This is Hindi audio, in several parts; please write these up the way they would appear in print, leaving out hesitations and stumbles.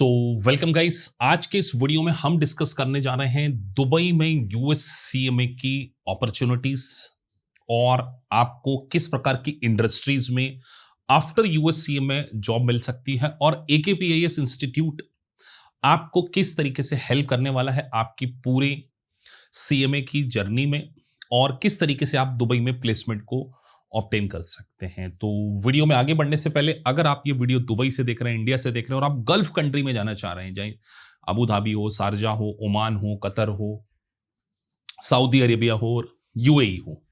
So welcome guys. आज के इस वीडियो में हम डिस्कस करने जा रहे हैं दुबई में यूएस सीएमए की अपॉर्चुनिटीज और आपको किस प्रकार की इंडस्ट्रीज में आफ्टर यूएस सीएमए जॉब मिल सकती है और एकेपीआईएस इंस्टीट्यूट आपको किस तरीके से हेल्प करने वाला है आपकी पूरे सीएमए की जर्नी में और किस तरीके से आप दुबई में प्लेसमेंट को ऑब्टेन कर सकते हैं। तो वीडियो में आगे बढ़ने से पहले अगर आप ये वीडियो दुबई से देख रहे हैं, इंडिया से देख रहे हैं और आप गल्फ कंट्री में जाना चाह रहे हैं, चाहे अबू धाबी हो, शारजा हो, ओमान हो, कतर हो, सऊदी अरेबिया हो, यूएई हो,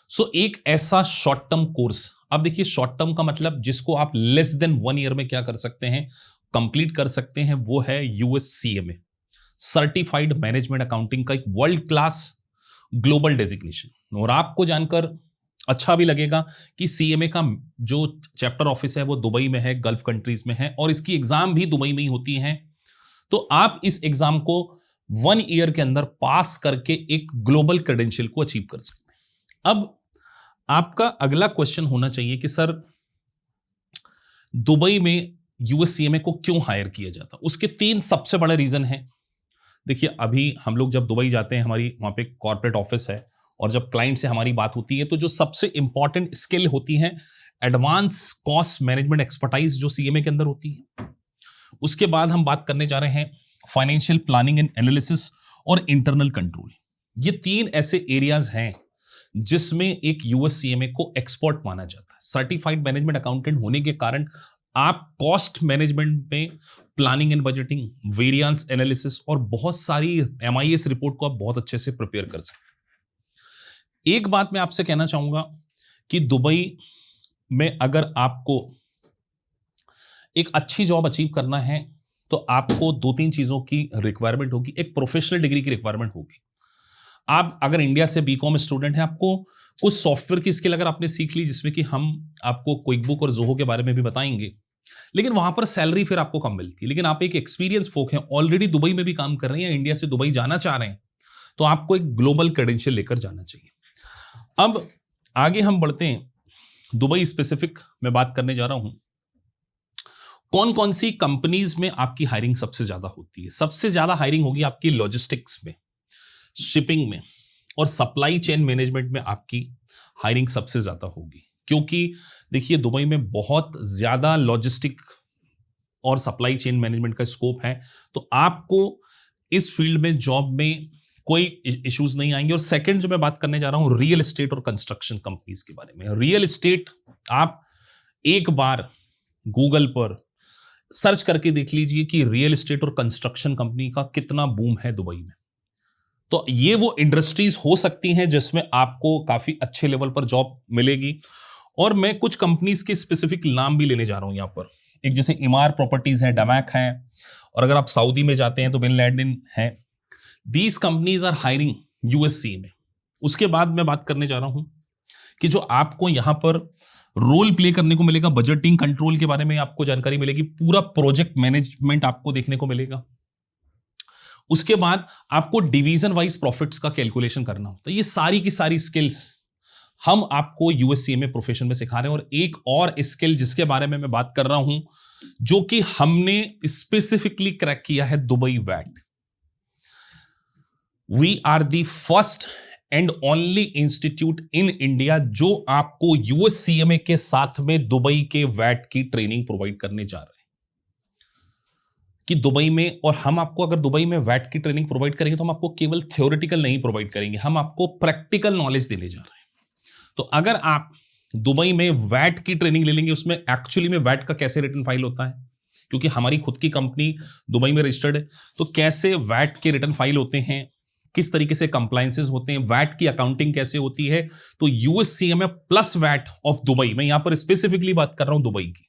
सो एक ऐसा शॉर्ट टर्म कोर्स, अब देखिए शॉर्ट टर्म का मतलब जिसको आप लेस देन 1 ईयर में क्या कर सकते हैं, कंप्लीट कर सकते हैं, वो है US CMA certified management accounting का एक वर्ल्ड क्लास ग्लोबल डेजिग्नेशन। और आपको जानकर अच्छा भी लगेगा कि सीएमए का जो चैप्टर ऑफिस है वो दुबई में है, गल्फ कंट्रीज में है और इसकी एग्जाम भी दुबई में ही होती है। तो आप इस एग्जाम को 1 ईयर के अंदर पास करके एक ग्लोबल क्रेडेंशियल को अचीव कर सकते हैं। अब आपका अगला क्वेश्चन होना चाहिए कि सर दुबई में यूएस सीएमए को क्यों हायर किया जाता? उसके 3 सबसे बड़े रीजन हैं। देखिए अभी हम लोग जब दुबई जाते हैं, हमारी वहां पे कॉर्पोरेट ऑफिस है और जब क्लाइंट से हमारी बात होती है तो जो सबसे इंपॉर्टेंट स्किल होती है एडवांस कॉस्ट मैनेजमेंट एक्सपर्टाइज जो सीएमए के अंदर होती है। उसके बाद हम बात करने जा रहे हैं फाइनेंशियल प्लानिंग एंड एनालिसिस और इंटरनल कंट्रोल। ये 3 ऐसे एरियाज हैं जिसमें एक यूएस सीएमए को एक्सपर्ट माना जाता है। सर्टिफाइड मैनेजमेंट अकाउंटेंट होने के कारण आप कॉस्ट मैनेजमेंट में planning and budgeting, variance analysis और बहुत सारी एमआईएस रिपोर्ट को आप बहुत अच्छे से प्रिपेयर कर सकते हैं। एक बात मैं आपसे कहना चाहूंगा कि दुबई में अगर आपको एक अच्छी जॉब अचीव करना है तो आपको 2-3 चीजों की रिक्वायरमेंट होगी। एक प्रोफेशनल डिग्री की रिक्वायरमेंट होगी। आप अगर इंडिया से बीकॉम स्टूडेंट हैं, आपको कुछ सॉफ्टवेयर की स्किल अगर आपने सीख ली, जिसमें कि हम आपको क्विक बुक और जोहो के बारे में भी बताएंगे, लेकिन वहां पर सैलरी फिर आपको कम मिलती है। लेकिन आप एक एक्सपीरियंस फोक हैं, ऑलरेडी दुबई में भी काम कर रहे हैं, इंडिया से दुबई जाना चाह रहे हैं, तो आपको एक ग्लोबल क्रेडेंशियल लेकर जाना चाहिए। अब आगे हम बढ़ते हैं। दुबई स्पेसिफिक में बात करने जा रहा हूं। कौन कौन सी कंपनीज में आपकी हायरिंग सबसे ज्यादा होती है? सबसे ज्यादा हायरिंग होगी आपकी लॉजिस्टिक्स में, शिपिंग में और सप्लाई चेन मैनेजमेंट में आपकी हायरिंग सबसे ज्यादा होगी। क्योंकि देखिए दुबई में बहुत ज्यादा लॉजिस्टिक और सप्लाई चेन मैनेजमेंट का स्कोप है, तो आपको इस फील्ड में जॉब में कोई इश्यूज नहीं आएंगे। और सेकंड जो मैं बात करने जा रहा हूं, रियल एस्टेट और कंस्ट्रक्शन कंपनीज के बारे में। रियल एस्टेट आप एक बार गूगल पर सर्च करके देख लीजिए कि रियल एस्टेट और कंस्ट्रक्शन कंपनी का कितना बूम है दुबई में। तो ये वो इंडस्ट्रीज हो सकती हैं जिसमें आपको काफी अच्छे लेवल पर जॉब मिलेगी। और मैं कुछ कंपनीज के स्पेसिफिक नाम भी लेने जा रहा हूं यहां पर। एक जैसे इमार प्रॉपर्टीज है, डमैक है, और अगर आप सऊदी में जाते हैं तो बिन लैडेन है। These companies are hiring USC में। उसके बाद मैं बात करने जा रहा हूं कि जो आपको यहां पर रोल प्ले करने को मिलेगा, बजटिंग कंट्रोल के बारे में आपको जानकारी मिलेगी, पूरा प्रोजेक्ट मैनेजमेंट आपको देखने को मिलेगा। उसके बाद आपको डिवीजन वाइज प्रॉफिट्स का कैलकुलेशन करना होता है। ये सारी की सारी स्किल्स हम आपको यूएससी में प्रोफेशन में सिखा रहे हैं। और एक और स्किल जिसके बारे में मैं बात कर रहा हूं, जो कि हमने स्पेसिफिकली क्रैक किया है, Dubai VAT. We are the first and only institute in India जो आपको यूएस सीएमए के साथ में दुबई के वैट की ट्रेनिंग प्रोवाइड करने जा रहे हैं। कि दुबई में, और हम आपको अगर दुबई में वैट की ट्रेनिंग प्रोवाइड करेंगे तो हम आपको केवल थ्योरेटिकल नहीं प्रोवाइड करेंगे, हम आपको प्रैक्टिकल नॉलेज देने जा रहे हैं। तो अगर आप दुबई में वैट की ट्रेनिंग ले लेंगे, उसमें एक्चुअली में वैट का कैसे रिटर्न फाइल होता है, क्योंकि हमारी खुद की कंपनी दुबई में रजिस्टर्ड है, तो कैसे वैट के रिटर्न फाइल होते हैं, किस तरीके से कंप्लायंसेस होते हैं, वैट की अकाउंटिंग कैसे होती है, तो US CMA plus VAT of Dubai, मैं यहां पर स्पेसिफिकली बात कर रहा हूं दुबई की,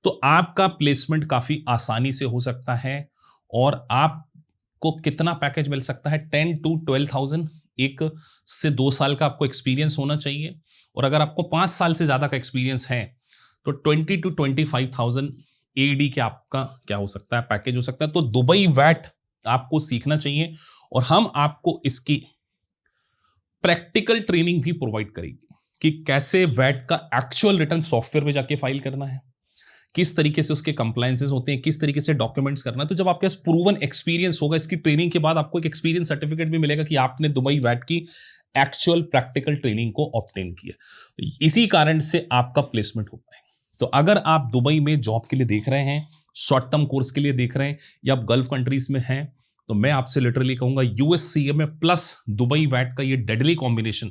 तो आपका प्लेसमेंट काफी आसानी से हो सकता है। और आपको कितना पैकेज मिल सकता है? 10 to 12,000। 1 से 2 साल का आपको एक्सपीरियंस होना चाहिए, और अगर आपको 5 साल से ज्यादा का एक्सपीरियंस है तो 20 to 25,000 एडी के आपका क्या हो सकता है, पैकेज हो सकता है। तो दुबई वैट आपको सीखना चाहिए और हम आपको इसकी प्रैक्टिकल ट्रेनिंग भी प्रोवाइड करेंगे कि कैसे वैट का एक्चुअल रिटर्न सॉफ्टवेयर में जाके फाइल करना है, किस तरीके से उसके कंप्लायंसेस होते हैं, किस तरीके से डॉक्यूमेंट्स करना है। तो जब आपके पास प्रूवन एक्सपीरियंस होगा, इसकी ट्रेनिंग के बाद आपको एक एक्सपीरियंस सर्टिफिकेट भी मिलेगा कि आपने दुबई वैट की एक्चुअल प्रैक्टिकल ट्रेनिंग को ऑब्टेन किया। इसी कारण से आपका प्लेसमेंट हो पाएगा। तो अगर आप दुबई में जॉब के लिए देख रहे हैं, शॉर्ट टर्म कोर्स के लिए देख रहे हैं, या आप गल्फ कंट्रीज में हैं, तो मैं आपसे लिटरली कहूंगा यूएससीएमए प्लस दुबई वैट का ये डेडली कॉम्बिनेशन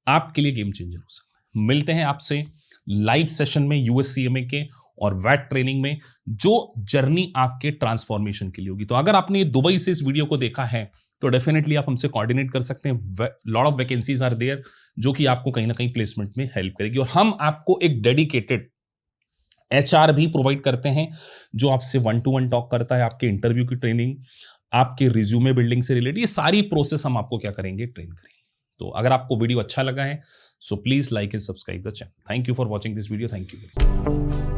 आपके लिए गेम चेंजर हो सकता है। मिलते हैं आपसे लाइव सेशन में यूएससीएमए के और वैट ट्रेनिंग में, जो जर्नी आपके ट्रांसफॉर्मेशन के लिए होगी। तो अगर आपने दुबई से इस वीडियो को देखा है तो डेफिनेटली आप हमसे कोऑर्डिनेट कर सकते हैं। Lot of vacancies are there जो कि आपको कहीं ना कहीं प्लेसमेंट में हेल्प करेगी। और हम आपको एक डेडिकेटेड एचआर भी प्रोवाइड करते हैं जो आपसे 1-to-1 टॉक करता है, आपके इंटरव्यू की ट्रेनिंग, आपके रिज्यूमे बिल्डिंग से रिलेटेड, ये सारी प्रोसेस हम आपको क्या करेंगे, ट्रेन करेंगे। तो अगर आपको वीडियो अच्छा लगा है so please like and subscribe the channel. Thank you for watching this video. Thank you.